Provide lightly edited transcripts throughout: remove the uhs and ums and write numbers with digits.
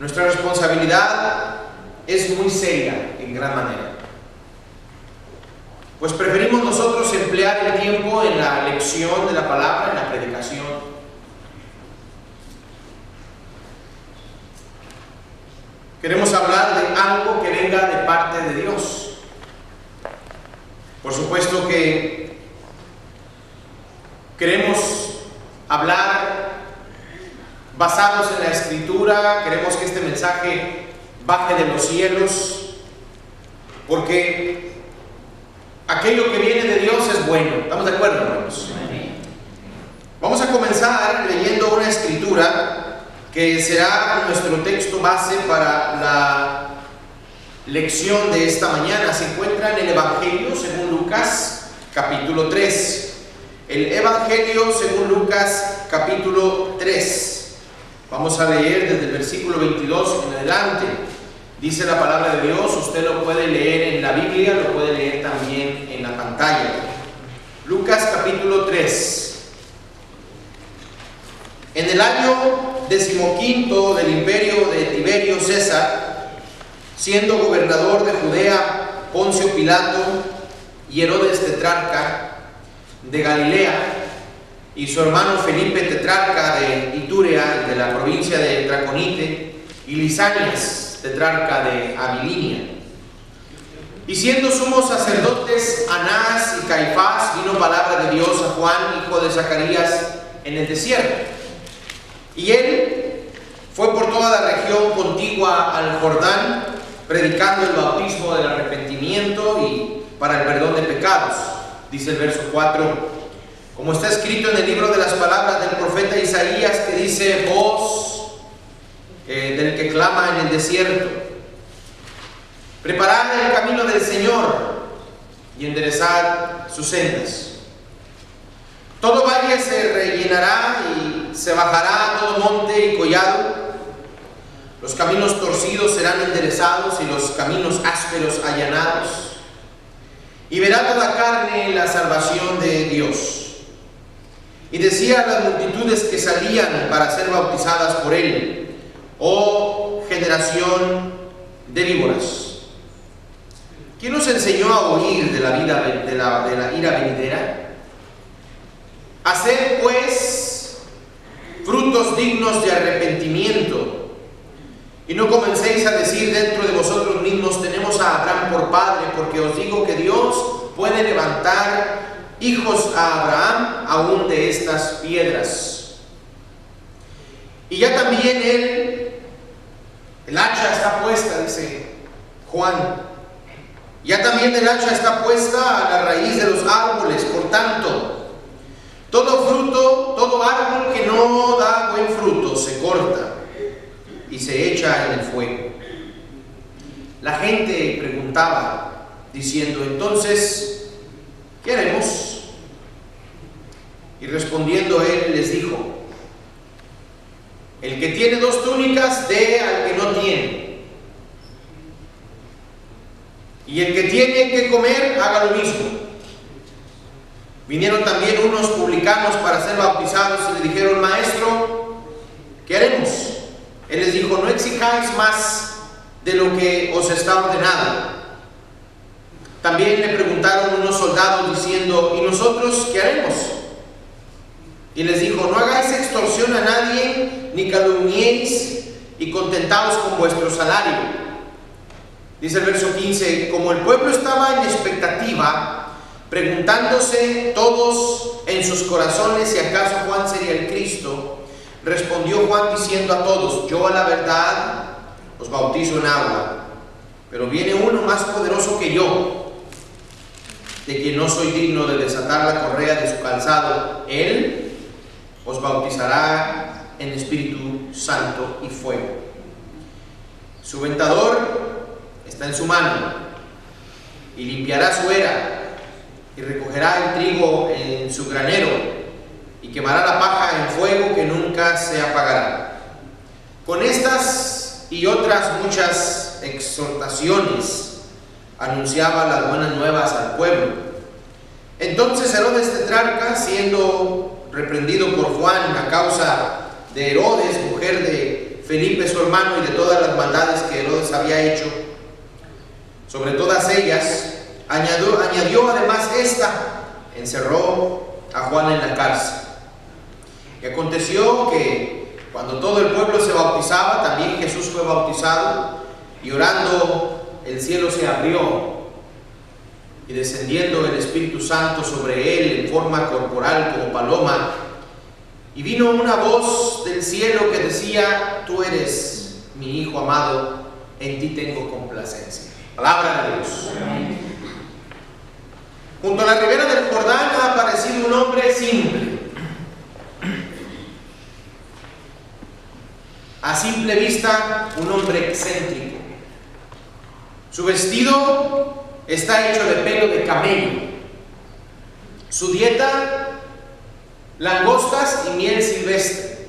Nuestra responsabilidad es muy seria en gran manera, pues preferimos nosotros emplear el tiempo en la lección de la palabra, en la predicación. Queremos hablar de algo que venga de parte de Dios. Por supuesto que queremos hablar basados en la Escritura, queremos que este mensaje baje de los cielos, porque aquello que viene de Dios es bueno. ¿Estamos de acuerdo, hermanos? Vamos a comenzar leyendo una escritura que será nuestro texto base para la lección de esta mañana. Se encuentra en el Evangelio según Lucas, capítulo 3. El Evangelio según Lucas, capítulo 3. Vamos a leer desde el versículo 22 en adelante. Dice la palabra de Dios, usted lo puede leer en la Biblia, lo puede leer también en la pantalla. Lucas capítulo 3. En el año 15 del imperio de Tiberio César, siendo gobernador de Judea Poncio Pilato y Herodes tetrarca de Galilea, y su hermano Felipe tetrarca de Iturea, de la provincia de Traconite, y Lisanias tetrarca de Abilinia. Y siendo sumos sacerdotes Anás y Caifás, vino palabra de Dios a Juan, hijo de Zacarías, en el desierto. Y él fue por toda la región contigua al Jordán, predicando el bautismo del arrepentimiento y para el perdón de pecados. Dice el verso 4, como está escrito en el libro de las palabras del profeta Isaías, que dice, voz del que clama en el desierto, preparad el camino del Señor y enderezad sus sendas. Todo valle se rellenará y se bajará todo monte y collado. Los caminos torcidos serán enderezados y los caminos ásperos allanados. Y verá toda carne la salvación de Dios. Y decía a las multitudes que salían para ser bautizadas por él, oh generación de víboras, ¿quién nos enseñó a huir de la ira venidera? Haced pues frutos dignos de arrepentimiento, y no comencéis a decir dentro de vosotros mismos, tenemos a Abraham por padre, porque os digo que Dios puede levantar hijos a Abraham aún de estas piedras. Y ya también el hacha está puesta, dice Juan. Ya también el hacha está puesta a la raíz de los árboles. Por tanto, todo fruto, todo árbol que no da buen fruto se corta y se echa en el fuego. La gente preguntaba, diciendo, entonces, ¿qué haremos? Y respondiendo él les dijo, el que tiene 2 túnicas, dé al que no tiene. Y el que tiene que comer, haga lo mismo. Vinieron también unos publicanos para ser bautizados y le dijeron, maestro, ¿qué haremos? Él les dijo, no exijáis más de lo que os está ordenado. También le preguntaron unos soldados diciendo, ¿y nosotros qué haremos? Y les dijo, no hagáis extorsión a nadie, ni calumniéis, y contentaos con vuestro salario. Dice el verso 15, como el pueblo estaba en expectativa, preguntándose todos en sus corazones si acaso Juan sería el Cristo, respondió Juan diciendo a todos, yo a la verdad os bautizo en agua, pero viene uno más poderoso que yo, de quien no soy digno de desatar la correa de su calzado. Él os bautizará en Espíritu Santo y fuego. Su ventador está en su mano, y limpiará su era, y recogerá el trigo en su granero, y quemará la paja en fuego que nunca se apagará. Con estas y otras muchas exhortaciones anunciaba las buenas nuevas al pueblo. Entonces Herodes tetrarca, siendo reprendido por Juan a causa de Herodes, mujer de Felipe su hermano y de todas las maldades que Herodes había hecho, sobre todas ellas, añadió además esta: encerró a Juan en la cárcel. Y aconteció que cuando todo el pueblo se bautizaba, también Jesús fue bautizado, y orando el cielo se abrió, y descendiendo el Espíritu Santo sobre él en forma corporal como paloma, y vino una voz del cielo que decía: tú eres mi Hijo amado, en ti tengo complacencia. Palabra de Dios. Amén. Junto a la ribera del Jordán ha aparecido un hombre simple. A simple vista, un hombre excéntrico. Su vestido está hecho de pelo de camello. Su dieta: langostas y miel silvestre.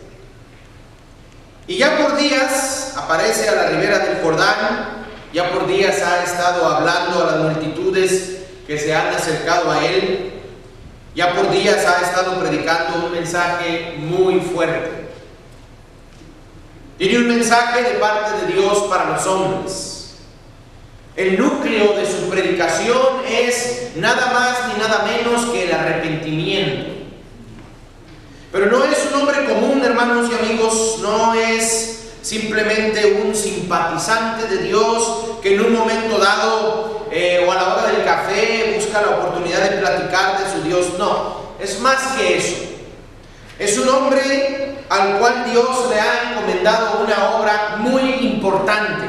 Y ya por días aparece a la ribera del Jordán, ya por días ha estado hablando a las multitudes que se han acercado a él, ya por días ha estado predicando un mensaje muy fuerte. Tiene un mensaje de parte de Dios para los hombres. El núcleo de su predicación es nada más ni nada menos que el arrepentimiento. Pero no es un hombre común, hermanos y amigos, no es simplemente un simpatizante de Dios que en un momento dado o a la hora del café busca la oportunidad de platicar de su Dios. No, es más que eso. Es un hombre al cual Dios le ha encomendado una obra muy importante.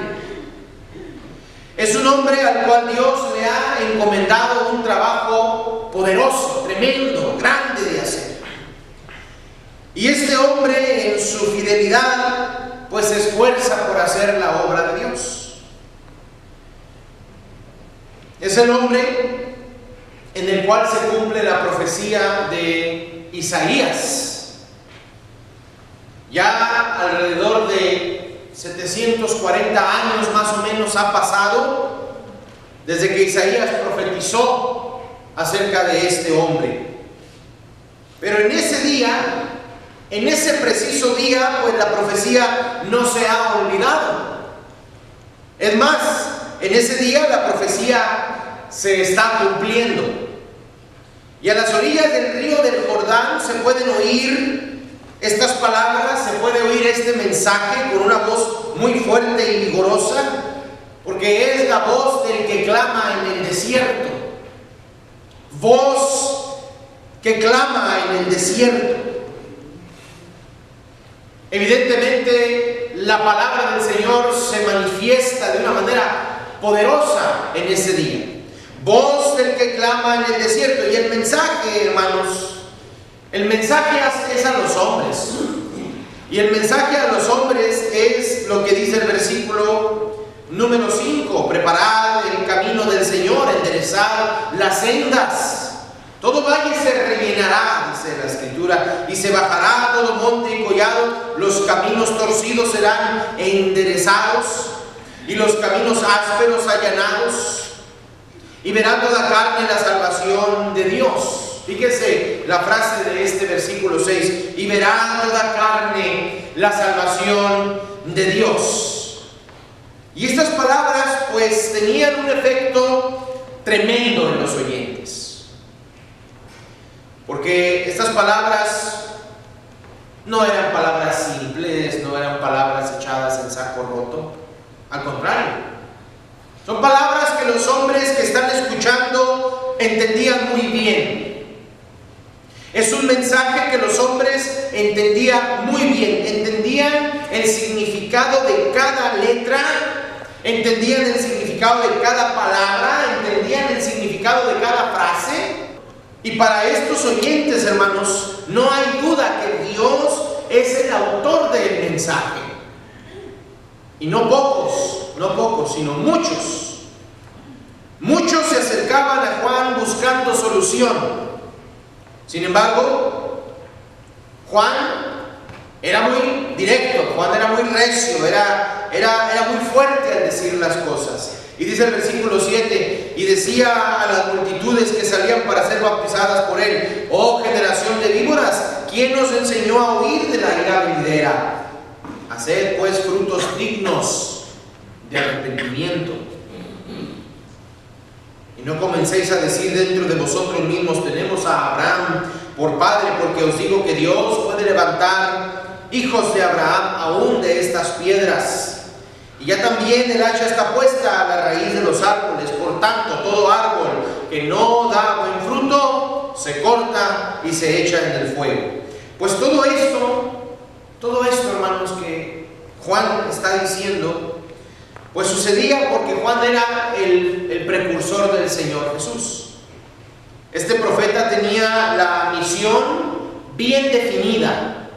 Es un hombre al cual Dios le ha encomendado un trabajo poderoso, tremendo, grande de hacer. Y este hombre, en su fidelidad, pues se esfuerza por hacer la obra de Dios. Es el hombre en el cual se cumple la profecía de Isaías. Ya alrededor de 740 años más o menos ha pasado desde que Isaías profetizó acerca de este hombre. Pero en ese día, en ese preciso día, pues la profecía no se ha olvidado. Es más, en ese día la profecía se está cumpliendo. Y a las orillas del río del Jordán se pueden oír estas palabras, se puede oír este mensaje con una voz muy fuerte y vigorosa, porque es la voz del que clama en el desierto. Voz que clama en el desierto. Evidentemente, la palabra del Señor se manifiesta de una manera poderosa en ese día. Voz del que clama en el desierto. Y el mensaje, hermanos, el mensaje es a los hombres. Y el mensaje a los hombres es lo que dice el versículo número 5. Preparad el camino del Señor, enderezad las sendas. Todo valle se rellenará, dice la Escritura, y se bajará todo monte y collado. Los caminos torcidos serán enderezados y los caminos ásperos allanados. Y verá toda carne la salvación de Dios. Fíjese la frase de este versículo 6. Y verá toda carne la salvación de Dios. Y estas palabras pues tenían un efecto tremendo en los oyentes. Porque estas palabras no eran palabras simples, no eran palabras echadas en saco roto. Al contrario. Son palabras que los hombres que están escuchando entendían muy bien. Es un mensaje que los hombres entendían muy bien. Entendían el significado de cada letra, entendían el significado de cada palabra, entendían el significado de cada frase. Y para estos oyentes, hermanos, no hay duda que Dios es el autor del mensaje. Y no pocos, sino muchos. Muchos se acercaban a Juan buscando solución. Sin embargo, Juan era muy directo, Juan era muy recio, era muy fuerte al decir las cosas. Y dice el versículo 7, y decía a las multitudes que salían para ser bautizadas por él: oh generación de víboras, ¿quién nos enseñó a huir de la ira venidera? Haced pues frutos dignos de arrepentimiento. Y no comencéis a decir dentro de vosotros mismos: tenemos a Abraham por padre, porque os digo que Dios puede levantar hijos de Abraham aún de estas piedras. Y ya también el hacha está puesta a la raíz de los árboles. Por tanto, todo árbol que no da buen fruto se corta y se echa en el fuego. Pues todo esto, hermanos, que Juan está diciendo, pues sucedía porque Juan era el precursor del Señor Jesús. Este profeta tenía la misión bien definida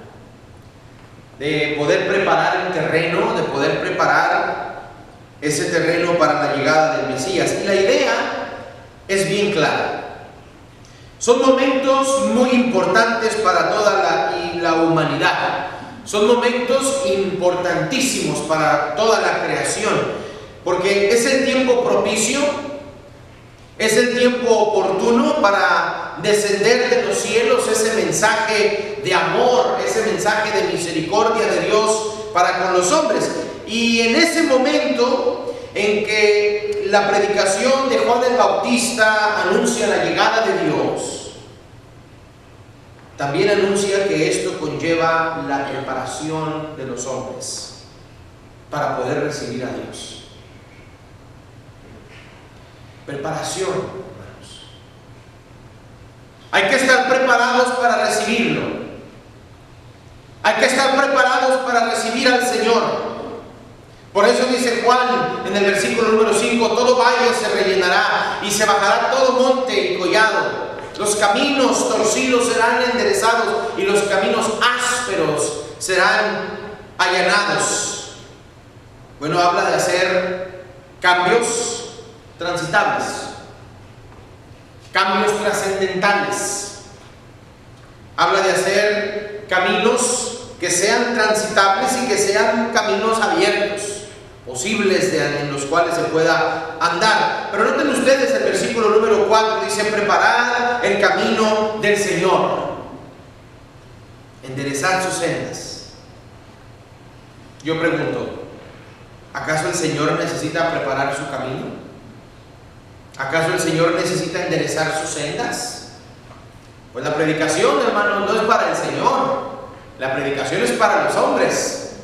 de poder preparar el terreno, de poder preparar ese terreno para la llegada del Mesías. Y la idea es bien clara. Son momentos muy importantes para toda la humanidad. Son momentos importantísimos para toda la creación, porque es el tiempo propicio, es el tiempo oportuno para descender de los cielos ese mensaje de amor, ese mensaje de misericordia de Dios para con los hombres. Y en ese momento en que la predicación de Juan el Bautista anuncia la llegada de Dios, también anuncia que esto conlleva la preparación de los hombres para poder recibir a Dios. Preparación, hermanos. Hay que estar preparados para recibirlo. Hay que estar preparados para recibir al Señor. Por eso dice Juan en el versículo número 5: todo valle se rellenará y se bajará todo monte y collado. Los caminos torcidos serán enderezados y los caminos ásperos serán allanados. Bueno, habla de hacer cambios transitables, cambios trascendentales. Habla de hacer caminos que sean transitables y que sean caminos abiertos, posibles en los cuales se pueda andar. Pero noten ustedes el versículo número 4, dice: preparad el camino del Señor, enderezar sus sendas. Yo pregunto, ¿acaso el Señor necesita preparar su camino? ¿Acaso el Señor necesita enderezar sus sendas? Pues la predicación, hermanos, no es para el Señor. La predicación es para los hombres.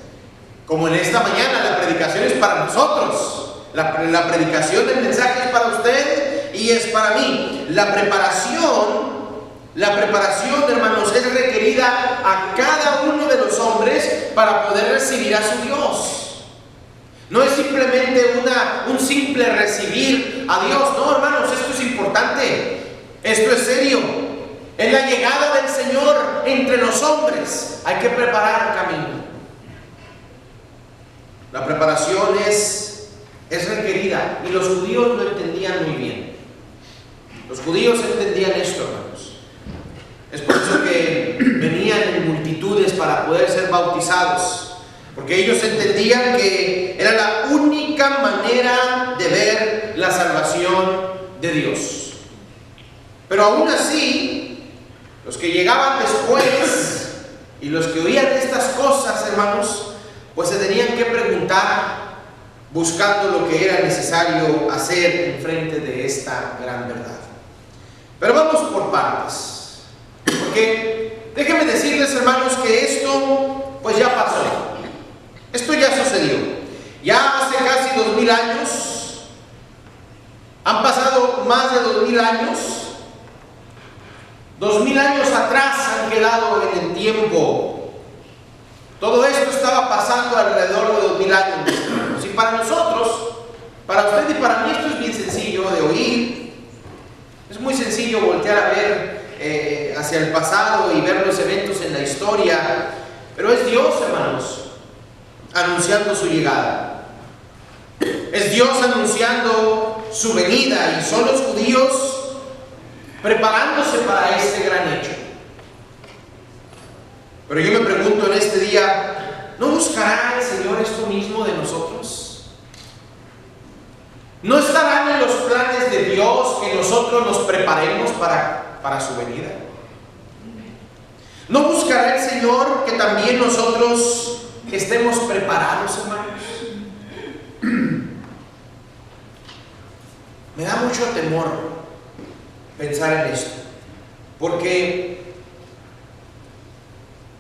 Como en esta mañana, la predicación es para nosotros. La predicación del mensaje es para usted y es para mí. La preparación, hermanos, es requerida a cada uno de los hombres para poder recibir a su Dios. No es simplemente un simple recibir a Dios. No, hermanos, esto es importante. Esto es serio. Es la llegada del Señor entre los hombres. Hay que preparar el camino. La preparación es requerida. Y los judíos lo entendían muy bien. Los judíos entendían esto, hermanos. Es por eso que venían en multitudes para poder ser bautizados. Porque ellos entendían que era la única manera de ver la salvación de Dios. Pero aún así, los que llegaban después y los que oían estas cosas, hermanos, pues se tenían que preguntar, buscando lo que era necesario hacer en frente de esta gran verdad. Pero vamos por partes, porque déjenme decirles, hermanos, que esto pues ya pasó. Esto ya sucedió. Ya hace casi 2000 años, han pasado más de 2000 años. 2000 años atrás han quedado en el tiempo. Todo esto estaba pasando alrededor de 2000 años, hermanos. Y para nosotros, para usted y para mí, esto es bien sencillo de oír. Es muy sencillo voltear a ver hacia el pasado y ver los eventos en la historia. Pero es Dios, hermanos, anunciando su llegada. Es Dios anunciando su venida, y son los judíos preparándose para este gran hecho. Pero yo me pregunto en este día, ¿no buscará el Señor esto mismo de nosotros? ¿No estarán en los planes de Dios que nosotros nos preparemos para su venida? ¿No buscará el Señor que también nosotros que estemos preparados, hermanos. Me da mucho temor pensar en esto, porque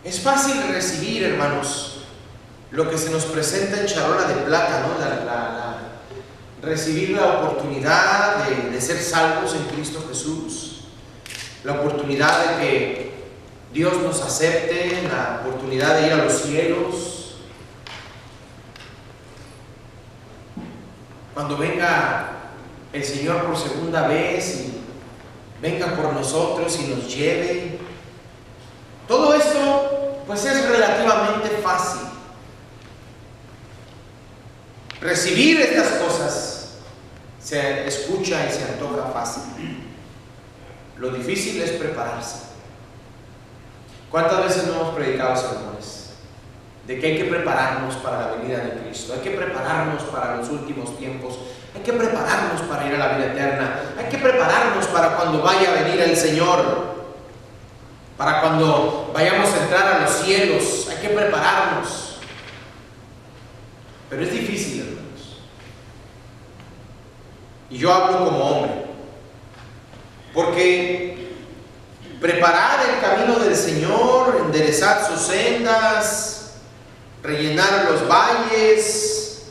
es fácil recibir, hermanos, lo que se nos presenta en charola de plata, ¿no? Recibir la oportunidad de ser salvos en Cristo Jesús, la oportunidad de que Dios nos acepte, la oportunidad de ir a los cielos. Cuando venga el Señor por segunda vez y venga por nosotros y nos lleve. Todo esto pues es relativamente fácil. Recibir estas cosas se escucha y se antoja fácil. Lo difícil es prepararse. ¿Cuántas veces no hemos predicado sermones de que hay que prepararnos para la venida de Cristo? Hay que prepararnos para los últimos tiempos. Hay que prepararnos para ir a la vida eterna. Hay que prepararnos para cuando vaya a venir el Señor. Para cuando vayamos a entrar a los cielos. Hay que prepararnos. Pero es difícil, hermanos. Y yo hablo como hombre. Porque preparar el camino del Señor, enderezar sus sendas, rellenar los valles,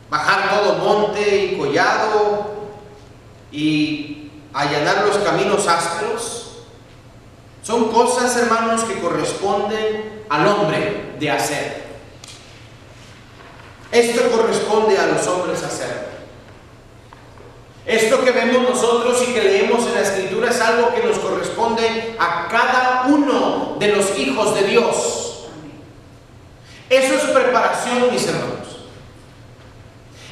bajar todo monte y collado y allanar los caminos ásperos, son cosas, hermanos, que corresponden al hombre de hacer. Esto corresponde a los hombres hacer. Esto que vemos nosotros y que leemos en la Escritura es algo que nos corresponde a cada uno de los hijos de Dios. Eso es preparación, mis hermanos.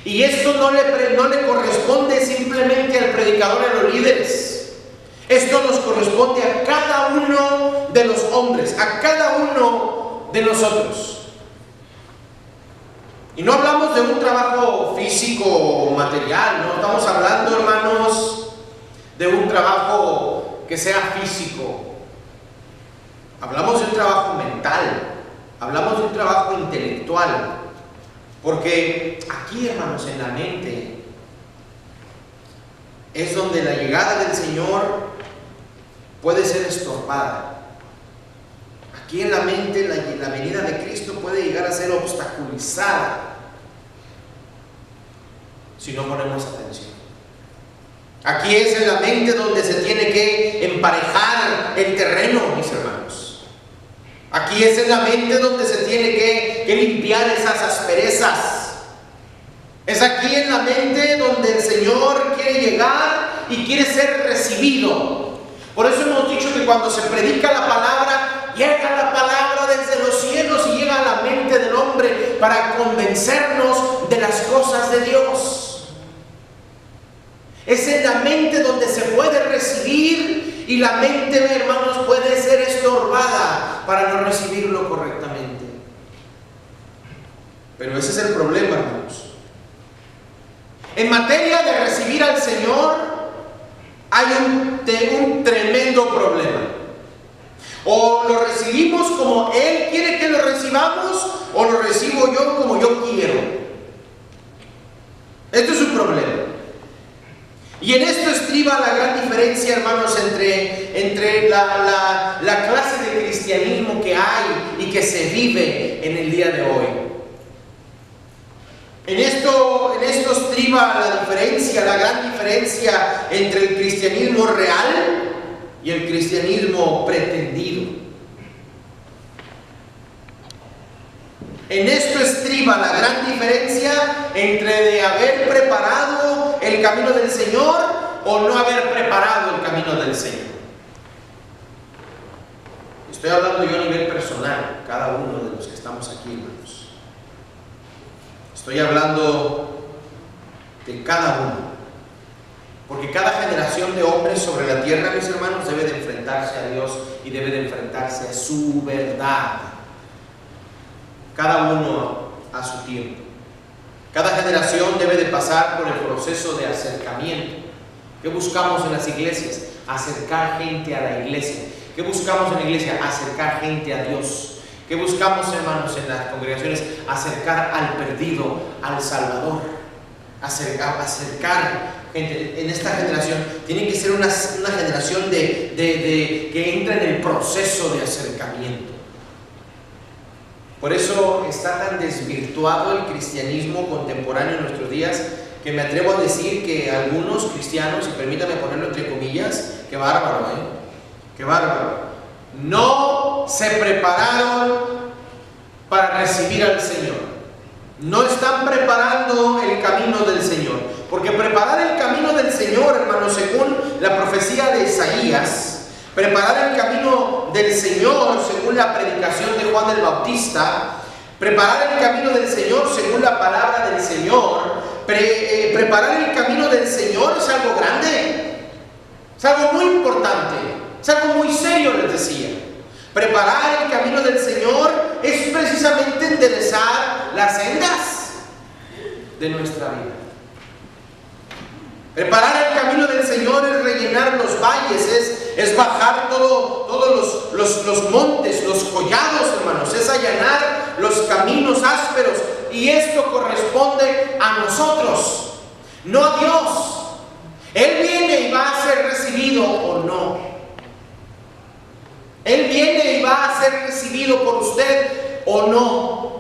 Y esto no le corresponde simplemente al predicador y a los líderes. Esto nos corresponde a cada uno de los hombres, a cada uno de nosotros. Y no hablamos de un trabajo físico o material, no estamos hablando, hermanos, de un trabajo que sea físico. Hablamos de un trabajo mental, hablamos de un trabajo intelectual. Porque aquí, hermanos, en la mente es donde la llegada del Señor puede ser estorbada. Aquí en la mente la venida de Cristo puede llegar a ser obstaculizada si no ponemos atención. Aquí es en la mente donde se tiene que emparejar el terreno, mis hermanos. Aquí es en la mente donde se tiene que limpiar esas asperezas. Es aquí en la mente donde el Señor quiere llegar y quiere ser recibido. Por eso hemos dicho que cuando se predica la palabra, llega la palabra desde los cielos y llega a la mente del hombre para convencernos de las cosas de Dios. Es en la mente donde se puede recibir y la mente, hermanos, puede ser estorbada para no recibirlo correctamente. Pero ese es el problema, hermanos. En materia de recibir al Señor hay un tremendo problema. O lo recibimos como Él quiere que lo recibamos, o lo recibo yo como yo quiero. Esto es un problema. Y en esto estriba la gran diferencia, hermanos, entre la clase de cristianismo que hay y que se vive en el día de hoy. En esto estriba la diferencia, la gran diferencia entre el cristianismo real y el cristianismo pretendido. En esto estriba la gran diferencia entre de haber preparado el camino del Señor o no haber preparado el camino del Señor. Estoy hablando yo a nivel personal, cada uno de los que estamos aquí, hermanos. Estoy hablando de cada uno. Porque cada generación de hombres sobre la tierra, mis hermanos, debe de enfrentarse a Dios y debe de enfrentarse a su verdad. Cada uno a su tiempo. Cada generación debe de pasar por el proceso de acercamiento. ¿Qué buscamos en las iglesias? Acercar gente a la iglesia. ¿Qué buscamos en la iglesia? Acercar gente a Dios. ¿Qué buscamos, hermanos, en las congregaciones? Acercar al perdido, al Salvador. Acercar gente. En esta generación tiene que ser una generación que entra en el proceso de acercamiento. Por eso está tan desvirtuado el cristianismo contemporáneo en nuestros días, que me atrevo a decir que algunos cristianos, y permítame ponerlo entre comillas, qué bárbaro, qué bárbaro, no se prepararon para recibir al Señor. No están preparando el camino del Señor. Porque preparar el camino del Señor, hermanos, según la profecía de Isaías, preparar el camino del Señor según la predicación de Juan el Bautista, preparar el camino del Señor según la palabra del Señor, preparar el camino del Señor es algo grande, es algo muy importante, es algo muy serio, les decía. Preparar el camino del Señor es precisamente enderezar las sendas de nuestra vida. Preparar el camino del Señor es rellenar los valles, es bajar todos los montes, los collados, hermanos, es allanar los caminos ásperos, y esto corresponde a nosotros, no a Dios. Él viene y va a ser recibido o no. Él viene y va a ser recibido por usted o no.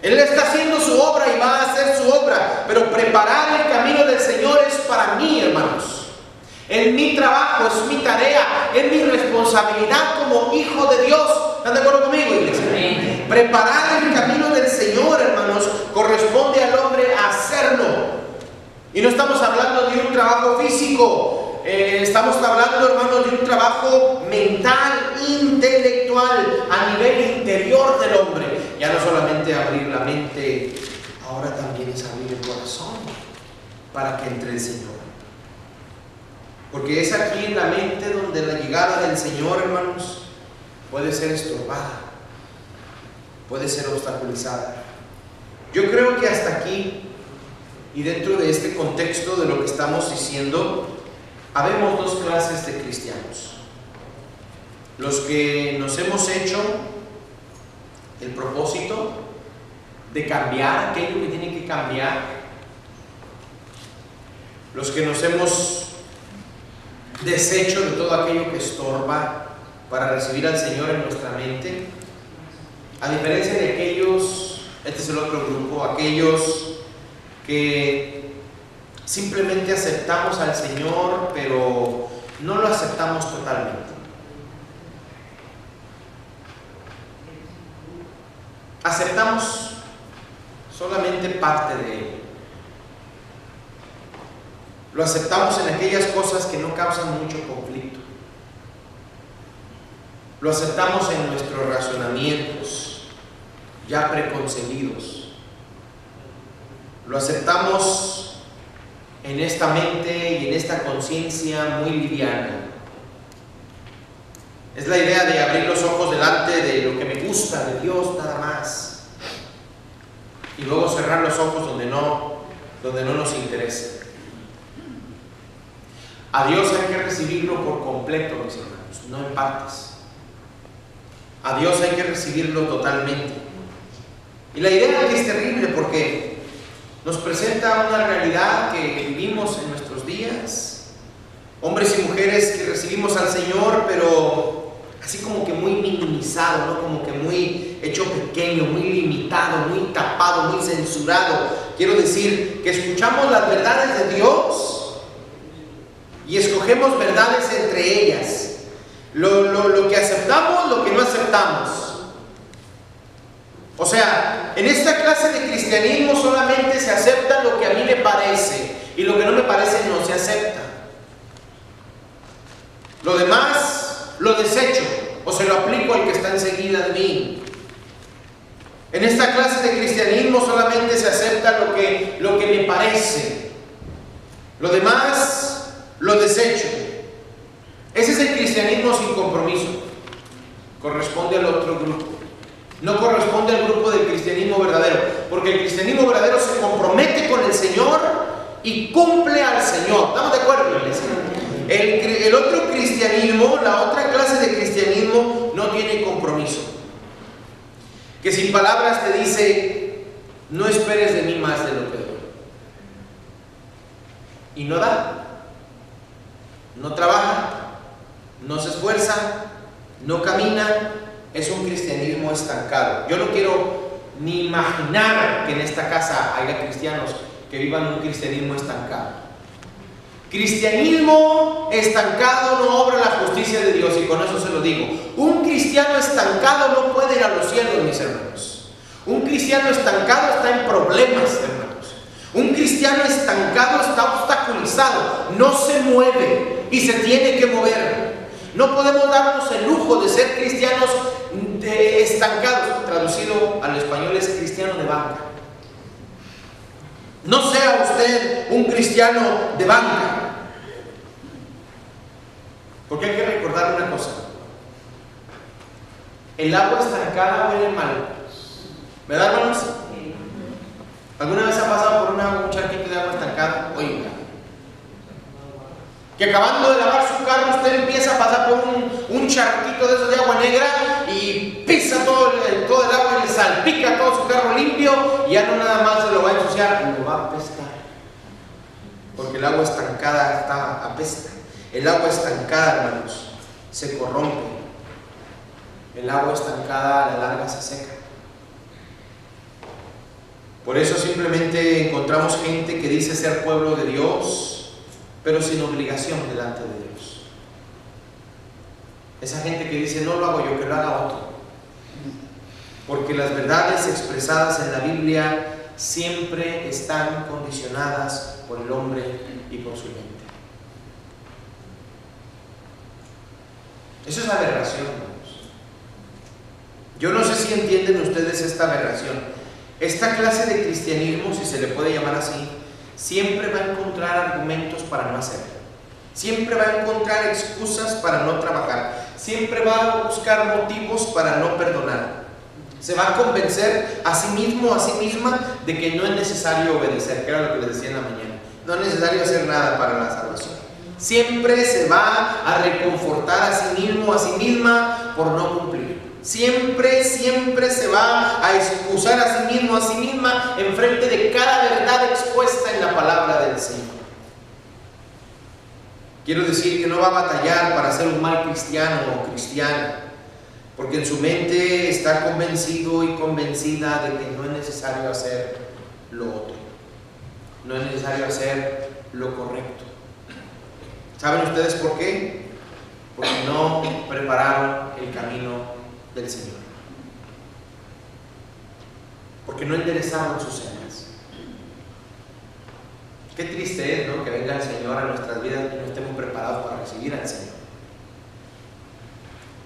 Él está haciendo su obra y va a hacer su obra, pero preparar el camino del Señor es para mí, hermanos. Es mi trabajo, es mi tarea, es mi responsabilidad como hijo de Dios. ¿Están de acuerdo conmigo, iglesia? Sí. Preparar el camino del Señor, hermanos, corresponde al hombre hacerlo. Y no estamos hablando de un trabajo físico, estamos hablando, hermanos, de un trabajo mental, intelectual, a nivel interior del hombre. Ya no solamente abrir la mente, ahora también es abrir el corazón para que entre el Señor. Porque es aquí en la mente donde la llegada del Señor, hermanos, puede ser estorbada, puede ser obstaculizada. Yo creo que hasta aquí, y dentro de este contexto de lo que estamos diciendo, habemos dos clases de cristianos. Los que nos hemos hecho el propósito de cambiar aquello que tiene que cambiar, los que nos hemos deshecho de todo aquello que estorba para recibir al Señor en nuestra mente, a diferencia de aquellos, este es el otro grupo, aquellos que simplemente aceptamos al Señor, pero no lo aceptamos totalmente. Aceptamos solamente parte de Él. Lo aceptamos en aquellas cosas que no causan mucho conflicto. Lo aceptamos en nuestros razonamientos ya preconcebidos. Lo aceptamos en esta mente y en esta conciencia muy liviana. Es la idea de abrir los ojos delante de lo que me gusta de Dios nada más, y luego cerrar los ojos donde no nos interesa. A Dios hay que recibirlo por completo, mis hermanos, no en partes. A Dios hay que recibirlo totalmente. Y la idea es terrible porque nos presenta una realidad que vivimos en nuestros días. Hombres y mujeres que recibimos al Señor, pero así como que muy minimizado, ¿no? Como que muy hecho pequeño, muy limitado, muy tapado, muy censurado. Quiero decir que escuchamos las verdades de Dios y escogemos verdades entre ellas. Lo que aceptamos, lo que no aceptamos. O sea, en esta clase de cristianismo solamente se acepta lo que a mí me parece, y lo que no me parece no se acepta. Lo demás lo desecho o se lo aplico al que está enseguida de mí. En esta clase de cristianismo solamente se acepta lo que me parece. Lo demás lo desecho. Ese es el cristianismo sin compromiso. Corresponde al otro grupo. No corresponde al grupo del cristianismo verdadero, porque el cristianismo verdadero se compromete con el Señor y cumple al Señor. ¿Estamos de acuerdo, iglesia? El otro cristianismo, la otra clase de cristianismo, no tiene compromiso. que sin palabras te dice: no esperes de mí más de lo que doy. Y no da, no trabaja, no se esfuerza, no camina. Es un cristianismo estancado. Yo no quiero ni imaginar que en esta casa haya cristianos que vivan un cristianismo estancado. Cristianismo estancado no obra la justicia de Dios, y con eso se lo digo. Un cristiano estancado no puede ir a los cielos, mis hermanos. Un cristiano estancado está en problemas, hermanos. Un cristiano estancado está obstaculizado, no se mueve y se tiene que mover. No podemos darnos el lujo de ser cristianos estancados. Traducido al español es cristiano de banca. No sea usted un cristiano de banca. Porque hay que recordar una cosa: el agua estancada huele mal, ¿verdad, hermanos? ¿Alguna vez ha pasado por un charquito de agua estancada? Oiga, que acabando de lavar su carro usted empieza a pasar por un charquito de esos de agua negra y pisa todo el agua y le salpica todo su carro limpio, y ya no nada más se lo va a ensuciar, lo va a apestar, porque el agua estancada apesta. El agua estancada, hermanos, se corrompe. El agua estancada a la larga se seca. Por eso simplemente encontramos gente que dice ser pueblo de Dios, pero sin obligación delante de Dios. Esa gente que dice: no lo hago yo, que lo haga otro. Porque las verdades expresadas en la Biblia siempre están condicionadas por el hombre y por su mente. Eso es aberración, hermanos. Yo no sé si entienden ustedes esta aberración. Esta clase de cristianismo, si se le puede llamar así, siempre va a encontrar argumentos para no hacerlo. Siempre va a encontrar excusas para no trabajar. Siempre va a buscar motivos para no perdonar. Se va a convencer a sí mismo, a sí misma, de que no es necesario obedecer, que era lo que les decía en la mañana. No es necesario hacer nada para la salvación. Siempre se va a reconfortar a sí mismo, a sí misma, por no cumplir. Siempre se va a excusar a sí mismo, a sí misma, en frente de cada verdad expuesta en la palabra del Señor. Quiero decir que no va a batallar para ser un mal cristiano o cristiana, porque en su mente está convencido y convencida de que no es necesario hacer lo otro. No es necesario hacer lo correcto. ¿Saben ustedes por qué? Porque no prepararon el camino del Señor. Porque no enderezaron sus sendas. Qué triste es, ¿no?, que venga el Señor a nuestras vidas y no estemos preparados para recibir al Señor.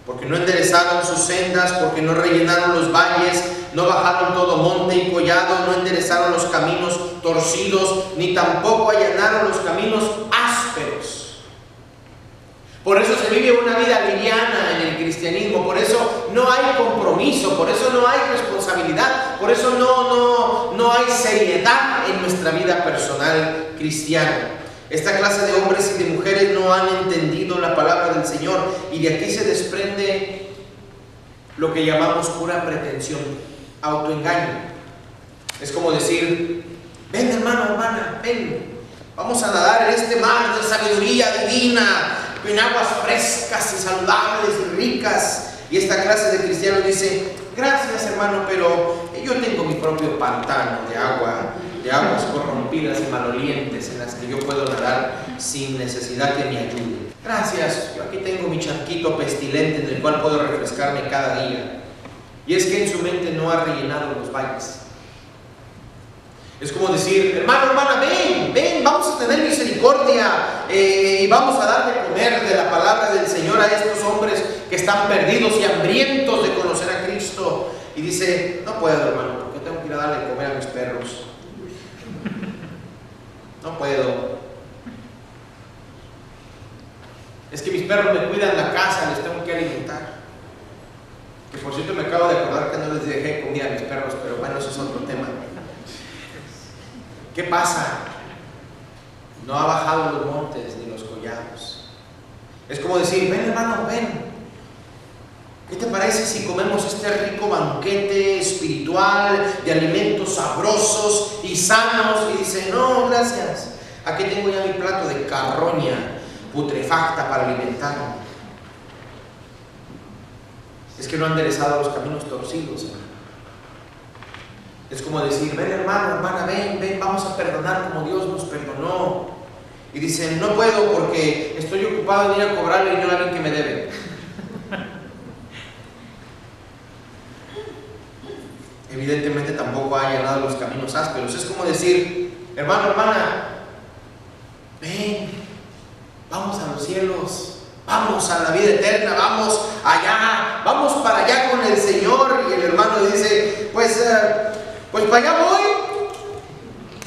Porque no enderezaron sus sendas, porque no rellenaron los valles, no bajaron todo monte y collado, no enderezaron los caminos torcidos, ni tampoco allanaron los caminos ásperos. Por eso se vive una vida liviana en el cristianismo, por eso no hay compromiso, por eso no hay responsabilidad, por eso no hay seriedad en nuestra vida personal cristiana. Esta clase de hombres y de mujeres no han entendido la palabra del Señor, y de aquí se desprende lo que llamamos pura pretensión, autoengaño. Es como decir: ven, hermano, hermana, ven, vamos a nadar en este mar de sabiduría divina, en aguas frescas y saludables y ricas. Y esta clase de cristianos dice: gracias, hermano, pero yo tengo mi propio pantano de aguas corrompidas y malolientes en las que yo puedo nadar sin necesidad que me ayude. Gracias, yo aquí tengo mi charquito pestilente en el cual puedo refrescarme cada día. Y es que en su mente no ha rellenado los valles. Es como decir: hermano, hermana, ven, vamos a tener misericordia y vamos a dar de comer de la palabra del Señor a estos hombres que están perdidos y hambrientos de conocer a Cristo. Y dice: no puedo, hermano, porque tengo que ir a darle de comer a mis perros. No puedo. Es que mis perros me cuidan la casa, les tengo que alimentar. Que por cierto me acabo de acordar que no les dejé comida a mis perros, pero bueno, eso es otro tema. ¿Qué pasa? No ha bajado los montes ni los collados. Es como decir: ven, hermano, ven. ¿Qué te parece si comemos este rico banquete espiritual de alimentos sabrosos y sanos? Y dice, no, gracias. Aquí tengo ya mi plato de carroña putrefacta para alimentarme. Es que no han enderezado los caminos torcidos, hermano. Es como decir, ven hermano, hermana, ven, vamos a perdonar como Dios nos perdonó. Y dicen, no puedo porque estoy ocupado en ir a cobrarle y no a alguien que me debe. Evidentemente tampoco ha llenado los caminos ásperos. Es como decir, hermano, hermana, ven, vamos a los cielos, vamos a la vida eterna, vamos allá, vamos para allá con el Señor. Y el hermano dice, pues para allá voy,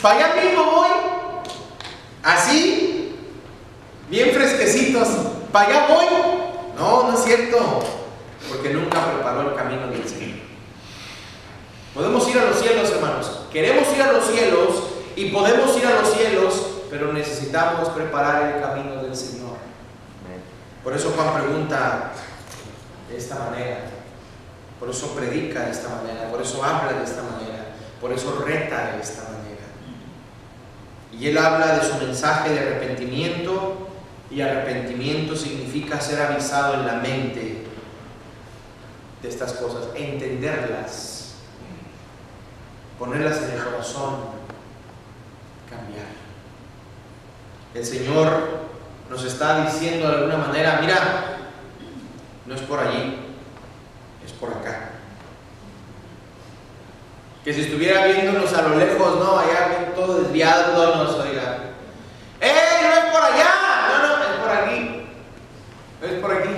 para allá mismo voy, así, bien fresquecitos, para allá voy. No, no es cierto, porque nunca preparó el camino del Señor. Podemos ir a los cielos, hermanos, queremos ir a los cielos y podemos ir a los cielos, pero necesitamos preparar el camino del Señor. Por eso Juan pregunta de esta manera, por eso predica de esta manera, por eso habla de esta manera, por eso reta de esta manera. Y él habla de su mensaje de arrepentimiento, y arrepentimiento significa ser avisado en la mente de estas cosas, entenderlas, ponerlas en el corazón, cambiar. El Señor nos está diciendo de alguna manera, mira, no es por allí, es por acá. Que si estuviera viéndonos a lo lejos, no, allá todo desviándonos, oiga, no es por allá, no, es por aquí, es por aquí.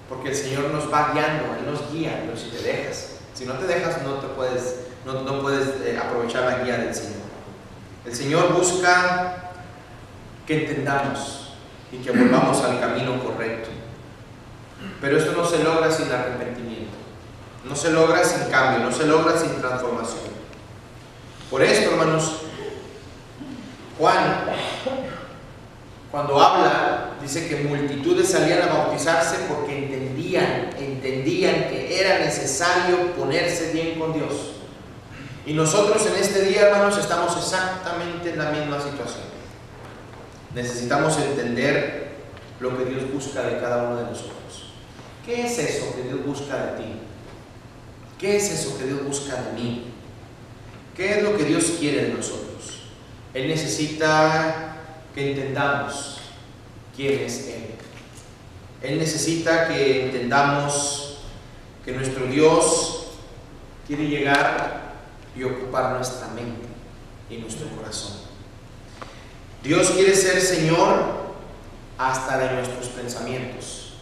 Porque el Señor nos va guiando, Él nos guía, pero si te dejas, si no te dejas, no puedes aprovechar la guía del Señor. El Señor busca que entendamos y que volvamos al camino correcto. Pero esto no se logra sin arrepentimiento, no se logra sin cambio, no se logra sin transformación. Por esto, hermanos, Juan, cuando habla, dice que multitudes salían a bautizarse porque entendían que era necesario ponerse bien con Dios. Y nosotros en este día, hermanos, estamos exactamente en la misma situación. Necesitamos entender lo que Dios busca de cada uno de nosotros. ¿Qué es eso que Dios busca de ti? ¿Qué es eso que Dios busca de mí? ¿Qué es lo que Dios quiere de nosotros? Él necesita que entendamos quién es Él. Él necesita que entendamos que nuestro Dios quiere llegar y ocupar nuestra mente y nuestro corazón. Dios quiere ser Señor hasta de nuestros pensamientos.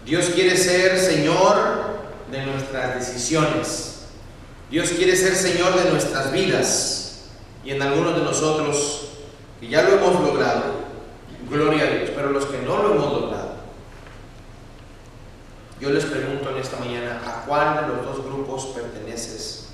Dios quiere ser Señor de nuestras decisiones. Dios quiere ser Señor de nuestras vidas. Y en algunos de nosotros que ya lo hemos logrado, gloria a Dios, pero los que no lo hemos logrado, yo les pregunto en esta mañana, ¿a cuál de los dos grupos perteneces